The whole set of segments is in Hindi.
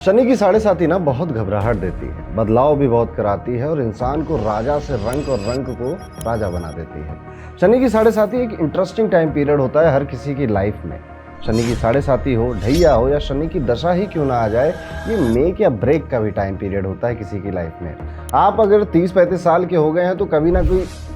शनि की साढ़े साती ना बहुत घबराहट देती है, बदलाव भी बहुत कराती है और इंसान को राजा से रंक और रंक को राजा बना देती है। शनि की साढ़े साती एक इंटरेस्टिंग टाइम पीरियड होता है हर किसी की लाइफ में। शनि की साढ़े साती हो, ढैया हो या शनि की दशा ही क्यों ना आ जाए, ये मेक या ब्रेक का भी टाइम पीरियड होता है किसी की लाइफ में। आप अगर 30-35 साल के हो गए हैं तो कभी ना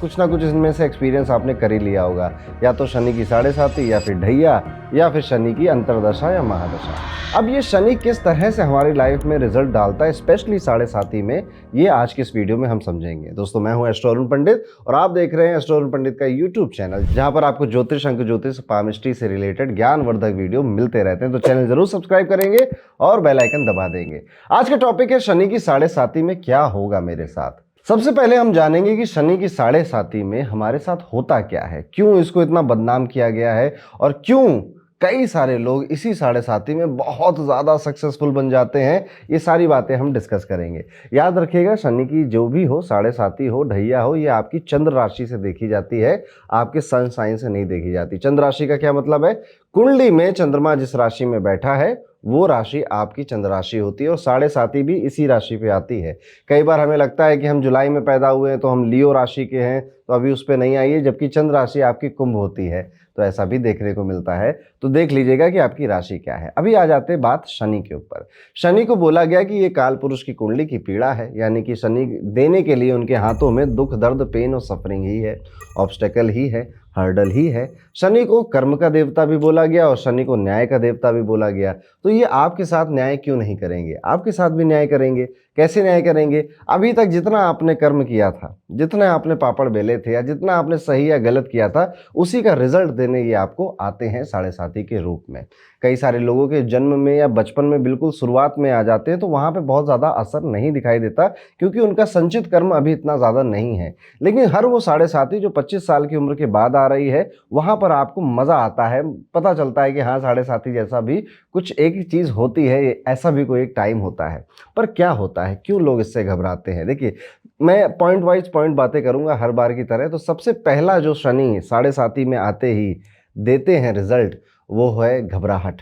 कुछ ना कुछ इनमें से एक्सपीरियंस आपने कर ही लिया होगा, या तो शनि की साढ़े साती या फिर ढैया या फिर शनि की अंतरदशा या महादशा। अब ये शनि किस तरह से हमारी लाइफ में रिजल्ट डालता है, स्पेशली साढ़े साती में, ये आज की इस वीडियो में हम समझेंगे। दोस्तों, मैं हूं एस्ट्रो अरुण पंडित और आप देख रहे हैं एस्ट्रो अरुण पंडित का यूट्यूब चैनल, जहां पर आपको ज्योतिष, अंक ज्योतिष, पामिस्ट्री से रिलेटेड ज्ञानवर्धक वीडियो मिलते रहते हैं। तो चैनल जरूर सब्सक्राइब करेंगे और बेल आइकन दबा देंगे। आज का टॉपिक है शनि की साढ़े साती में क्या होगा मेरे साथ। सबसे पहले हम जानेंगे कि शनि की साढ़े साती में हमारे साथ होता क्या है, क्यों इसको इतना बदनाम किया गया है और क्यों कई सारे लोग इसी साढ़े साती में बहुत ज़्यादा सक्सेसफुल बन जाते हैं। ये सारी बातें हम डिस्कस करेंगे। याद रखिएगा, शनि की जो भी हो, साढ़े साती हो, ढैया हो, ये आपकी चंद्र राशि से देखी जाती है, आपके सन साइन से नहीं देखी जाती। चंद्र राशि का क्या मतलब है? कुंडली में चंद्रमा जिस राशि में बैठा है वो राशि आपकी चंद्र राशि होती है और साढ़े साती भी इसी राशि पे आती है। कई बार हमें लगता है कि हम जुलाई में पैदा हुए हैं तो हम लियो राशि के हैं, तो अभी उस पर नहीं आई है, जबकि चंद्र राशि आपकी कुंभ होती है। तो ऐसा भी देखने को मिलता है। तो देख लीजिएगा कि आपकी राशि क्या है। अभी आ जाते हैं बात शनि के ऊपर। शनि को बोला गया कि ये काल पुरुष की कुंडली की पीड़ा है, यानी कि शनि देने के लिए उनके हाथों में दुख, दर्द, पेन और सफरिंग ही है, ऑब्स्टेकल ही है, हर्डल ही है। शनि को कर्म का देवता भी बोला गया और शनि को न्याय का देवता भी बोला गया। तो ये आपके साथ न्याय क्यों नहीं करेंगे? आपके साथ भी न्याय करेंगे। कैसे न्याय करेंगे? अभी तक जितना आपने कर्म किया था, जितना आपने पापड़ बेले थे या जितना आपने सही या गलत किया था, उसी का रिजल्ट देने ये आपको आते हैं साढ़े साती के रूप में। कई सारे लोगों के जन्म में या बचपन में बिल्कुल शुरुआत में आ जाते हैं, तो वहाँ पे बहुत ज़्यादा असर नहीं दिखाई देता क्योंकि उनका संचित कर्म अभी इतना ज़्यादा नहीं है। लेकिन हर वो साढ़े साती जो 25 साल की उम्र के बाद आ रही है, वहाँ पर आपको मज़ा आता है, पता चलता है कि हाँ, साढ़े साती जैसा भी कुछ एक चीज़ होती है, ऐसा भी कोई एक टाइम होता है। पर क्या होता है, क्यों लोग इससे घबराते हैं? देखिए, मैं पॉइंट वाइज पॉइंट बातें करूंगा हर बार की तरह। तो सबसे पहला जो शनि साढ़े साती में आते ही देते हैं रिजल्ट, वो है घबराहट।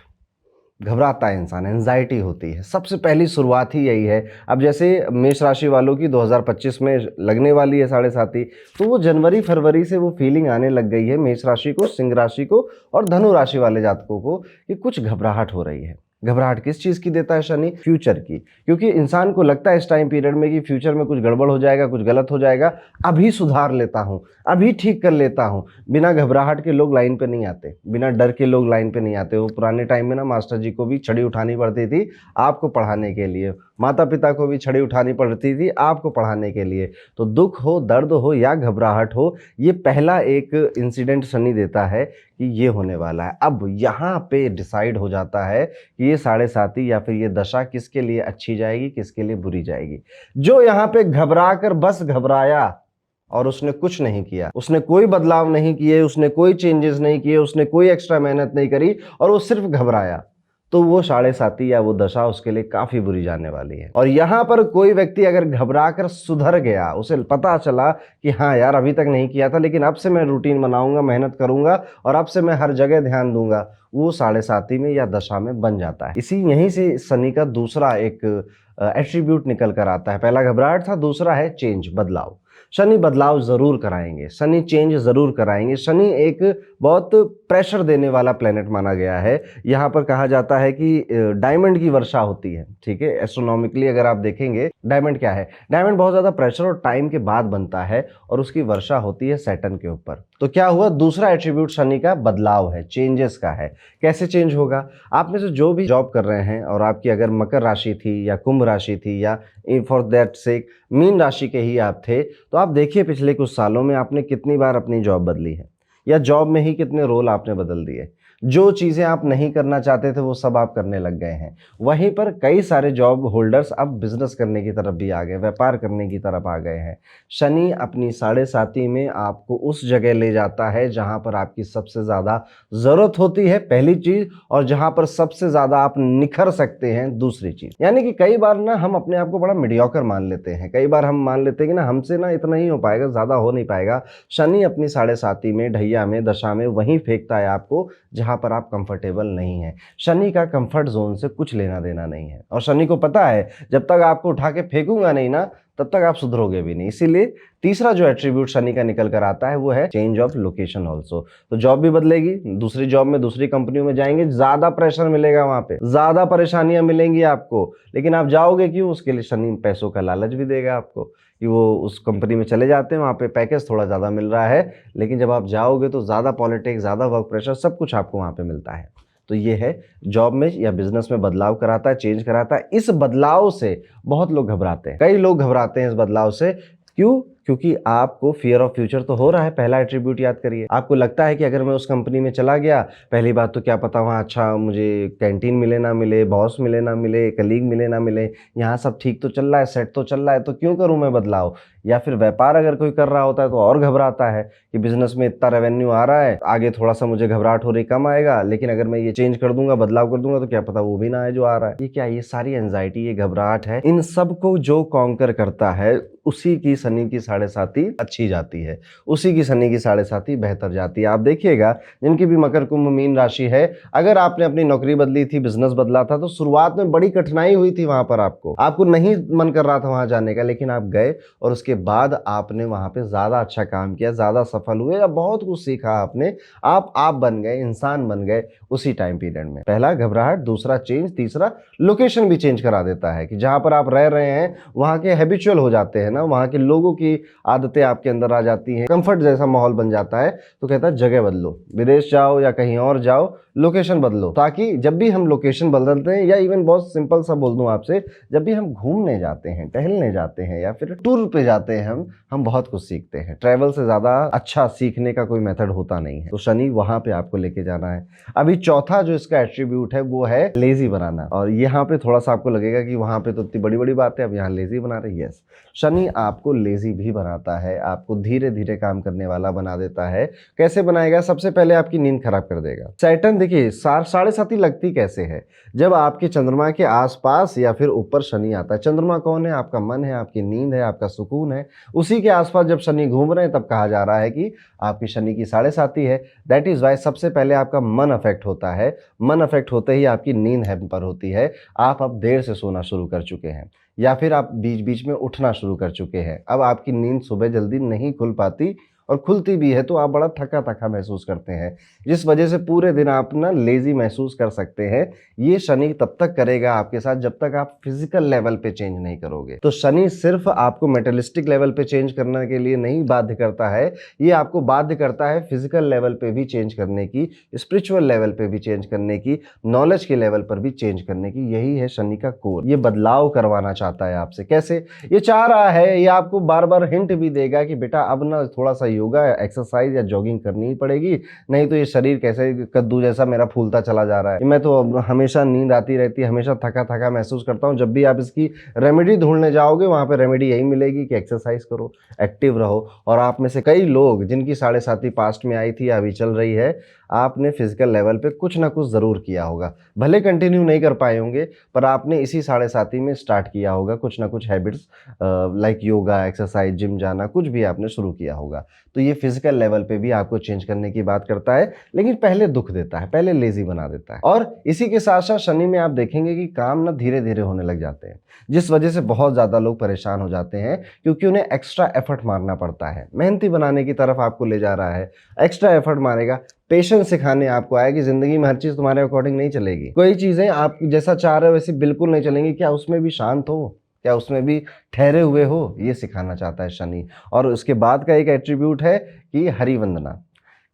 घबराता है इंसान, एंजाइटी होती है, सबसे पहली शुरुआत ही यही है। अब जैसे मेष राशि वालों की 2025 में लगने वाली है साढ़े साती, तो वो जनवरी फरवरी से वो फीलिंग आने लग गई है मेष राशि को, सिंह राशि को और धनु राशि वाले जातकों को कि कुछ घबराहट हो रही है। घबराहट किस चीज़ की देता है शनि? फ्यूचर की। क्योंकि इंसान को लगता है इस टाइम पीरियड में कि फ्यूचर में कुछ गड़बड़ हो जाएगा, कुछ गलत हो जाएगा, अभी सुधार लेता हूँ, अभी ठीक कर लेता हूँ। बिना घबराहट के लोग लाइन पे नहीं आते, बिना डर के लोग लाइन पे नहीं आते। वो पुराने टाइम में ना मास्टर जी को भी छड़ी उठानी पड़ती थी आपको पढ़ाने के लिए, माता पिता को भी छड़ी उठानी पड़ती थी आपको पढ़ाने के लिए। तो दुख हो, दर्द हो या घबराहट हो, ये पहला एक इंसिडेंट शनि देता है कि ये होने वाला है। अब यहाँ पे डिसाइड हो जाता है कि ये साढ़े साती या फिर ये दशा किसके लिए अच्छी जाएगी, किसके लिए बुरी जाएगी। जो यहाँ पे घबरा कर बस घबराया और उसने कुछ नहीं किया, उसने कोई बदलाव नहीं किए, उसने कोई चेंजेस नहीं किए, उसने कोई एक्स्ट्रा मेहनत नहीं करी और वो सिर्फ घबराया, तो वो साढ़े साती या वो दशा उसके लिए काफी बुरी जाने वाली है। और यहाँ पर कोई व्यक्ति अगर घबरा कर सुधर गया, उसे पता चला कि हाँ यार, अभी तक नहीं किया था लेकिन अब से मैं रूटीन बनाऊंगा, मेहनत करूंगा और अब से मैं हर जगह ध्यान दूंगा, वो साढ़े साती में या दशा में बन जाता है। इसी यहीं से शनि का दूसरा एक एट्रीब्यूट निकल कर आता है। पहला घबराहट था, दूसरा है चेंज, बदलाव। शनि बदलाव जरूर कराएंगे, शनि चेंज जरूर कराएंगे। शनि एक बहुत प्रेशर देने वाला प्लेनेट माना गया है। यहाँ पर कहा जाता है कि डायमंड की वर्षा होती है, ठीक है। एस्ट्रोनॉमिकली अगर आप देखेंगे, डायमंड क्या है? डायमंड बहुत ज्यादा प्रेशर और टाइम के बाद बनता है और उसकी वर्षा होती है सैटर्न के ऊपर। तो क्या हुआ? दूसरा एट्रीब्यूट शनि का बदलाव है, चेंजेस का है। कैसे चेंज होगा? आप में से जो भी जॉब कर रहे हैं और आपकी अगर मकर राशि थी या कुंभ राशि थी या फॉर दैट सेक मीन राशि के ही आप थे, तो आप देखिए पिछले कुछ सालों में आपने कितनी बार अपनी जॉब बदली है या जॉब में ही कितने रोल आपने बदल दिए। जो चीज़ें आप नहीं करना चाहते थे वो सब आप करने लग गए हैं। वहीं पर कई सारे जॉब होल्डर्स अब बिजनेस करने की तरफ भी आ गए, व्यापार करने की तरफ आ गए हैं। शनि अपनी साढ़े साती में आपको उस जगह ले जाता है जहां पर आपकी सबसे ज़्यादा ज़रूरत होती है, पहली चीज़, और जहां पर सबसे ज़्यादा आप निखर सकते हैं, दूसरी चीज़। यानी कि कई बार ना हम अपने आप को बड़ा मीडियोकर मान लेते हैं, कई बार हम मान लेते हैं कि ना हमसे ना इतना ही हो पाएगा, ज़्यादा हो नहीं पाएगा। शनि अपनी साढ़े साती में, ढैया में, दशा में वहीं फेंकता है आपको जहाँ जहाँ पर आप कंफर्टेबल नहीं हैं। शनि का कंफर्ट जोन से कुछ लेना देना नहीं है और शनि को पता है जब तक आपको उठा के फेंकूंगा नहीं ना तब तक आप सुधरोगे भी नहीं। इसीलिए तीसरा जो एट्रीब्यूट शनि का निकल कर आता है वो है चेंज ऑफ लोकेशन ऑल्सो। तो जॉब भी बदलेगी, दूसरी जॉब में दूसरी कंपनियों में जाएंगे, ज्यादा प्रेशर मिलेगा, वहां पे ज्यादा परेशानियां मिलेंगी आपको, लेकिन आप जाओगे क्यों? उसके लिए शनि पैसों का लालच भी देगा आपको कि वो उस कंपनी में चले जाते हैं, वहाँ पे पैकेज थोड़ा ज़्यादा मिल रहा है, लेकिन जब आप जाओगे तो ज़्यादा पॉलिटिक्स, ज़्यादा वर्क प्रेशर, सब कुछ आपको वहाँ पे मिलता है। तो ये है जॉब में या बिजनेस में बदलाव कराता है, चेंज कराता है। इस बदलाव से बहुत लोग घबराते हैं, कई लोग घबराते हैं इस बदलाव से। क्यों? क्योंकि आपको फियर ऑफ फ्यूचर तो हो रहा है। पहला एट्रीब्यूट याद करिए, आपको लगता है कि अगर मैं उस कंपनी में चला गया, पहली बात तो क्या पता वहाँ अच्छा मुझे कैंटीन मिले ना मिले, बॉस मिले ना मिले, कलीग मिले ना मिले, यहाँ सब ठीक तो चल रहा है, सेट तो चल रहा है, तो क्यों करूँ मैं बदलाव? या फिर व्यापार अगर कोई कर रहा होता है तो और घबराता है कि बिजनेस में इतना रेवेन्यू आ रहा है, आगे थोड़ा सा मुझे घबराहट हो रही, कम आएगा, लेकिन अगर मैं ये चेंज कर दूंगा, बदलाव कर दूंगा, तो क्या पता वो भी ना आए जो आ रहा है। ये क्या? ये सारी एंजाइटी, ये घबराहट है। इन सब को जो कॉन्कर करता है उसी की शनि की साढ़े साती अच्छी जाती है, उसी की शनि की साढ़े साती बेहतर जाती है। आप देखिएगा जिनकी भी मकर कुंभ मीन राशि है, अगर आपने अपनी नौकरी बदली थी, बिजनेस बदला था, तो शुरुआत में बड़ी कठिनाई हुई थी, वहां पर आपको नहीं मन कर रहा था वहां जाने का, लेकिन आप गए और उसके बाद आपने वहां पे ज्यादा अच्छा काम किया, ज्यादा सफल हुए, या बहुत कुछ सीखा आपने, आप बन गए, इंसान बन गए उसी टाइम पीरियड में। पहला घबराहट, दूसरा चेंज, तीसरा लोकेशन भी चेंज करा देता है कि जहां पर आप रह रहे हैं वहां के हैबिचुअल हो जाते हैं ना, वहां के लोगों की आदतें आपके अंदर आ जाती हैं, कंफर्ट जैसा माहौल बन जाता है। तो कहता है जगह बदलो, विदेश जाओ या कहीं और जाओ, लोकेशन बदलो, ताकि जब भी हम लोकेशन बदलते हैं, या इवन बहुत सिंपल सा बोल दूं आपसे, जब भी हम घूमने जाते हैं, टहलने जाते हैं या फिर टूर पे जाते हैं, हम बहुत कुछ सीखते हैं। ट्रैवल से ज्यादा अच्छा सीखने का कोई मेथड होता नहीं है। तो शनि वहां पे आपको लेके जाना है। अभी चौथा जो इसका एट्रीब्यूट है वो है लेजी बनाना, और यहाँ पे थोड़ा सा आपको लगेगा कि वहां पे तो इतनी बड़ी बड़ी बात है, अब यहाँ लेजी बना रहे। यस, शनि आपको लेजी भी बनाता है, आपको धीरे धीरे काम करने वाला बना देता है। कैसे बनाएगा? सबसे पहले आपकी नींद खराब कर देगा। सैटर्न देखिए साढ़े साती लगती कैसे है? जब आपके चंद्रमा के आसपास या फिर ऊपर शनि आता है। चंद्रमा कौन है? आपका मन है, आपकी नींद है, आपका सुकून है। उसी के आसपास जब शनि घूम रहे हैं तब कहा जा रहा है कि आपकी शनि की साढ़े साती है। दैट इज वाई सबसे पहले आपका मन अफेक्ट होता है। मन अफेक्ट होते ही आपकी नींद हैम्पर होती है। आप अब देर से सोना शुरू कर चुके हैं, या फिर आप बीच बीच में उठना शुरू कर चुके हैं। अब आपकी नींद सुबह जल्दी नहीं खुल पाती, और खुलती भी है तो आप बड़ा थका थका महसूस करते हैं, जिस वजह से पूरे दिन आप ना लेजी महसूस कर सकते हैं। ये शनि तब तक करेगा आपके साथ जब तक आप फिजिकल लेवल पे चेंज नहीं करोगे। तो शनि सिर्फ आपको मेटेरियलिस्टिक लेवल पे चेंज करने के लिए नहीं बाध्य करता है, ये आपको बाध्य करता है फिजिकल लेवल पे भी चेंज करने की, स्पिरिचुअल लेवल पे भी चेंज करने की, नॉलेज के लेवल पर भी चेंज करने की। यही है शनि का कोर। ये बदलाव करवाना चाहता है आपसे। कैसे? ये चाह रहा है, ये आपको बार बार हिंट भी देगा कि बेटा अब ना थोड़ा सा योगा, एक्सरसाइज या जॉगिंग करनी ही पड़ेगी, नहीं तो ये शरीर कैसे कद्दू जैसा मेरा फूलता चला जा रहा है। मैं तो हमेशा नींद आती रहती है, हमेशा थका थका महसूस करता हूँ। जब भी आप इसकी रेमेडी ढूंढने जाओगे वहां पे रेमेडी यही मिलेगी कि एक्सरसाइज करो, एक्टिव रहो। और आप में से कई लोग जिनकी साढ़े साती पास्ट में आई थी या अभी चल रही है, आपने फिजिकल लेवल पे कुछ ना कुछ जरूर किया होगा, भले कंटिन्यू नहीं कर पाए होंगे, पर आपने इसी साढ़े साती में स्टार्ट किया होगा कुछ ना कुछ habits, like yoga, exercise, gym जाना, कुछ भी आपने शुरू किया होगा। तो ये फिजिकल लेवल पे भी आपको चेंज करने की बात करता है, लेकिन पहले दुख देता है, पहले लेजी बना देता है। और इसी के साथ साथ शनि में आप देखेंगे कि काम ना धीरे धीरे होने लग जाते हैं, जिस वजह से बहुत ज्यादा लोग परेशान हो जाते हैं, क्योंकि उन्हें एक्स्ट्रा एफर्ट मारना पड़ता है। मेहनती बनाने की तरफ आपको ले जा रहा है, एक्स्ट्रा एफर्ट मारेगा, पेशेंस सिखाने आपको आया कि जिंदगी में हर चीज तुम्हारे अकॉर्डिंग नहीं चलेगी। कोई चीजें आप जैसा चाह रहे हो वैसे बिल्कुल नहीं चलेंगी, क्या उसमें भी शांत हो, क्या उसमें भी ठहरे हुए हो, ये सिखाना चाहता है शनि। और उसके बाद का एक एट्रीब्यूट है कि हरि वंदना।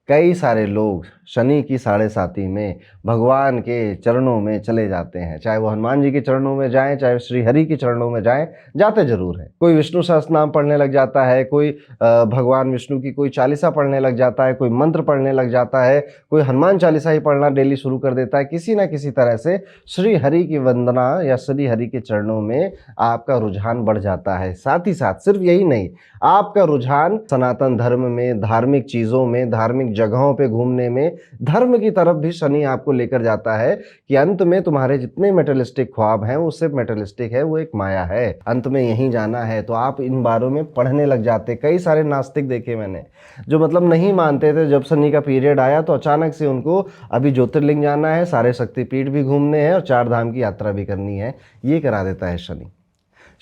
कई सारे लोग शनि की साढ़े साती में भगवान के चरणों में चले जाते हैं, चाहे वो हनुमान जी के चरणों में जाएं, चाहे श्री हरि के चरणों में जाएं, जाते जरूर है। कोई विष्णु सहस्त्रनाम पढ़ने लग जाता है, कोई भगवान विष्णु की कोई चालीसा पढ़ने लग जाता है, कोई मंत्र पढ़ने लग जाता है, कोई हनुमान चालीसा ही पढ़ना डेली शुरू कर देता है। किसी ना किसी तरह से श्री हरि की वंदना या श्री हरि के चरणों में आपका रुझान बढ़ जाता है। साथ ही साथ सिर्फ यही नहीं, आपका रुझान सनातन धर्म में, धार्मिक चीजों में, धार्मिक जगहों पे घूमने में, धर्म की तरफ भी शनि आपको लेकर जाता है कि अंत में तुम्हारे जितने मेटलिस्टिक ख्वाब हैं वो सिर्फ मेटलिस्टिक है, वो एक माया है, अंत में यहीं जाना है। तो आप इन बारों में पढ़ने लग जाते। कई सारे नास्तिक देखे मैंने जो मतलब नहीं मानते थे, जब शनि का पीरियड आया तो अचानक से उनको अभी ज्योतिर्लिंग जाना है, सारे शक्तिपीठ भी घूमने हैं और 4 धाम की यात्रा भी करनी है, ये करा देता है शनि।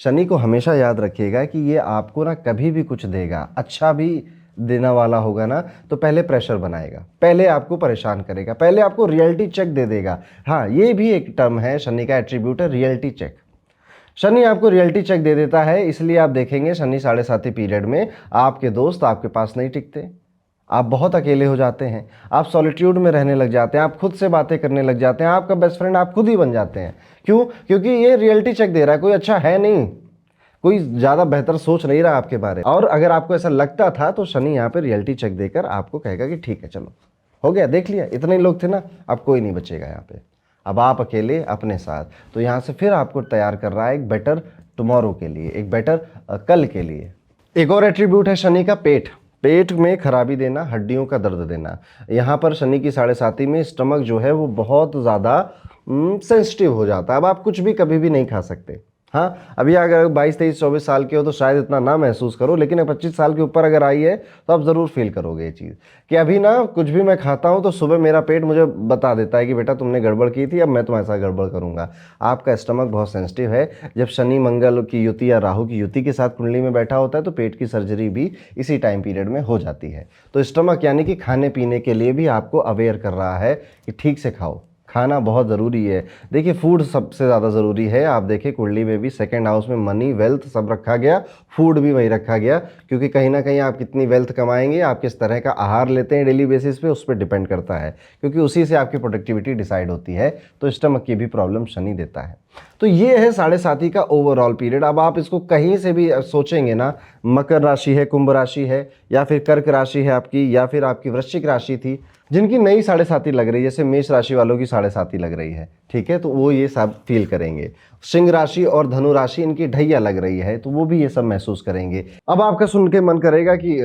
शनि को हमेशा याद रखिएगा कि ये आपको ना कभी भी कुछ देगा, अच्छा भी देने वाला होगा ना तो पहले प्रेशर बनाएगा, पहले आपको परेशान करेगा, पहले आपको रियलिटी चेक दे देगा। हाँ, ये भी एक टर्म है, शनि का एट्रीब्यूट है रियलिटी चेक। शनि आपको रियलिटी चेक दे देता है, इसलिए आप देखेंगे शनि 7.5 पीरियड में आपके दोस्त आपके पास नहीं टिकते, आप बहुत अकेले हो जाते हैं, आप सॉलिट्यूड में रहने लग जाते हैं, आप खुद से बातें करने लग जाते हैं, आपका बेस्ट फ्रेंड आप खुद ही बन जाते हैं। क्यों? क्योंकि ये रियलिटी चेक दे रहा है, कोई अच्छा है नहीं, कोई ज़्यादा बेहतर सोच नहीं रहा आपके बारे में। और अगर आपको ऐसा लगता था तो शनि यहाँ पे रियलिटी चेक देकर आपको कहेगा कि ठीक है चलो हो गया, देख लिया, इतने लोग थे ना, अब कोई नहीं बचेगा यहाँ पे, अब आप अकेले अपने साथ। तो यहाँ से फिर आपको तैयार कर रहा है एक बेटर टुमारो के लिए, एक बेटर कल के लिए। एक और एट्रीब्यूट है शनि का पेट, पेट में खराबी देना, हड्डियों का दर्द देना। यहाँ पर शनि की 7.5 में स्टमक जो है वो बहुत ज़्यादा सेंसिटिव हो जाता है। अब आप कुछ भी कभी भी नहीं खा सकते। हाँ, अभी अगर 22, 23, 24 साल के हो तो शायद इतना ना महसूस करो, लेकिन 25 साल के ऊपर अगर आई है तो आप ज़रूर फील करोगे ये चीज़ कि अभी ना कुछ भी मैं खाता हूँ तो सुबह मेरा पेट मुझे बता देता है कि बेटा तुमने गड़बड़ की थी, अब मैं तुम्हारे साथ गड़बड़ करूँगा। आपका स्टमक बहुत सेंसिटिव है। जब शनि मंगल की युति या राहु की युति के साथ कुंडली में बैठा होता है तो पेट की सर्जरी भी इसी टाइम पीरियड में हो जाती है। तो स्टमक यानी कि खाने पीने के लिए भी आपको अवेयर कर रहा है कि ठीक से खाओ, खाना बहुत ज़रूरी है। देखिए फूड सबसे ज़्यादा ज़रूरी है। आप देखिए कुंडली में भी सेकंड हाउस में मनी वेल्थ सब रखा गया, फूड भी वही रखा गया, क्योंकि कहीं ना कहीं आप कितनी वेल्थ कमाएंगे, आप किस तरह का आहार लेते हैं डेली बेसिस पे, उस पर डिपेंड करता है, क्योंकि उसी से आपकी प्रोडक्टिविटी डिसाइड होती है। तो स्टमक की भी प्रॉब्लम शनि देता है। तो ये है 7.5 का ओवरऑल पीरियड। अब आप इसको कहीं से भी सोचेंगे ना, मकर राशि है, कुंभ राशि है, या फिर कर्क राशि है आपकी, या फिर आपकी वृश्चिक राशि थी जिनकी नई 7.5 लग रही है, जैसे मेष राशि वालों की 7.5 लग रही है, ठीक है, तो वो ये सब फील करेंगे। सिंह राशि और धनु राशि इनकी ढैया लग रही है, तो वो भी ये सब महसूस करेंगे। अब आपका सुन के मन करेगा कि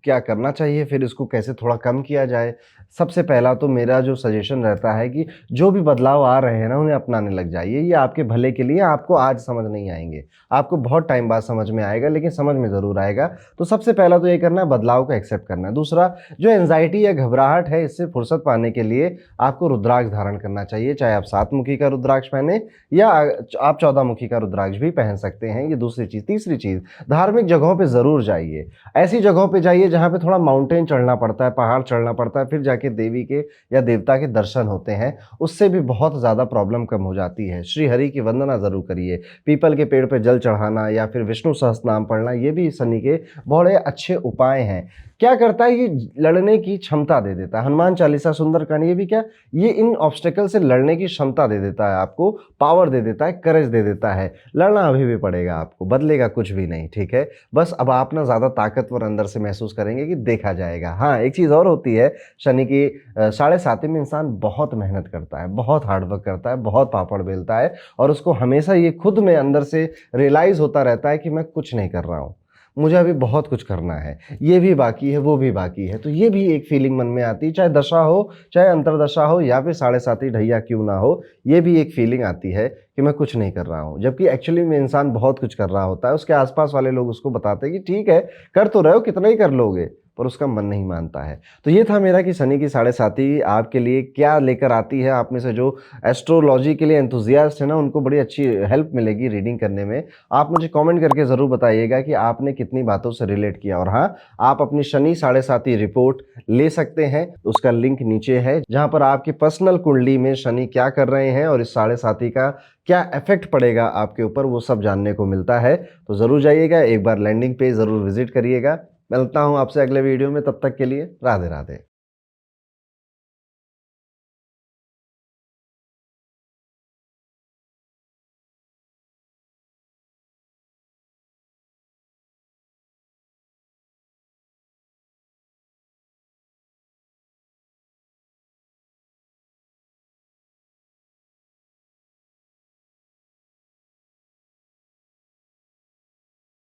क्या करना चाहिए, फिर इसको कैसे थोड़ा कम किया जाए। सबसे पहला तो मेरा जो सजेशन रहता है कि जो भी बदलाव आ रहे हैं ना उन्हें अपनाने लग जाइए, ये आपके भले के लिए। आपको आज समझ नहीं आएंगे, आपको बहुत टाइम बाद समझ में आएगा, लेकिन समझ में ज़रूर आएगा। तो सबसे पहला तो ये करना है, बदलाव को एक्सेप्ट करना है। दूसरा, जो एंजाइटी या घबराहट है इससे फुर्सत पाने के लिए आपको रुद्राक्ष धारण करना चाहिए, चाहे आप 7 मुखी का रुद्राक्ष पहने या आप 14 मुखी का रुद्राक्ष भी पहन सकते हैं। ये दूसरी चीज़। तीसरी चीज़, धार्मिक जगहों पे ज़रूर जाइए। ऐसी जगहों पे जाइए जहाँ पे थोड़ा माउंटेन चढ़ना पड़ता है, पहाड़ चढ़ना पड़ता है, फिर जाके देवी के या देवता के दर्शन होते हैं, उससे भी बहुत ज़्यादा प्रॉब्लम कम हो जाती है। श्री हरि की वंदना ज़रूर करिए। पीपल के पेड़ पे जल चढ़ाना या फिर विष्णु सहस्त्रनाम पढ़ना, ये भी शनि के बड़े अच्छे उपाय हैं। क्या करता है, ये लड़ने की क्षमता दे देता है। हनुमान चालीसा, सुंदरकांड, ये भी क्या, ये इन ऑब्स्टेकल से लड़ने की क्षमता दे देता है, आपको पावर दे देता है, करेज दे देता है। लड़ना अभी भी पड़ेगा आपको, बदलेगा कुछ भी नहीं, ठीक है। बस अब आप ना ज़्यादा ताकतवर अंदर से महसूस करेंगे कि देखा जाएगा। हाँ, एक चीज़ और होती है, शनि की 7.5 में इंसान बहुत मेहनत करता है, बहुत हार्डवर्क करता है, बहुत पापड़ बेलता है, और उसको हमेशा ये खुद में अंदर से रियलाइज़ होता रहता है कि मैं कुछ नहीं कर रहा हूँ, मुझे अभी बहुत कुछ करना है, ये भी बाकी है, वो भी बाकी है। तो ये भी एक फीलिंग मन में आती है, चाहे दशा हो, चाहे अंतरदशा हो, या फिर 7.5 ढैया क्यों ना हो, ये भी एक फीलिंग आती है कि मैं कुछ नहीं कर रहा हूँ, जबकि एक्चुअली में इंसान बहुत कुछ कर रहा होता है। उसके आसपास वाले लोग उसको बताते हैं कि ठीक है कर तो रहे हो, कितना ही कर लोगे, पर उसका मन नहीं मानता है। तो ये था मेरा कि शनि की 7.5 आपके लिए क्या लेकर आती है। आप में से जो एस्ट्रोलॉजी के लिए एंथुजियास्ट है ना, उनको बड़ी अच्छी हेल्प मिलेगी रीडिंग करने में। आप मुझे कमेंट करके ज़रूर बताइएगा कि आपने कितनी बातों से रिलेट किया। और हाँ, आप अपनी शनि 7.5 रिपोर्ट ले सकते हैं, उसका लिंक नीचे है, जहाँ पर आपकी पर्सनल कुंडली में शनि क्या कर रहे हैं और इस 7.5 का क्या इफेक्ट पड़ेगा आपके ऊपर, वो सब जानने को मिलता है। तो ज़रूर जाइएगा, एक बार लैंडिंग पेज ज़रूर विजिट करिएगा। मिलता हूँ आपसे अगले वीडियो में, तब तक के लिए राधे राधे।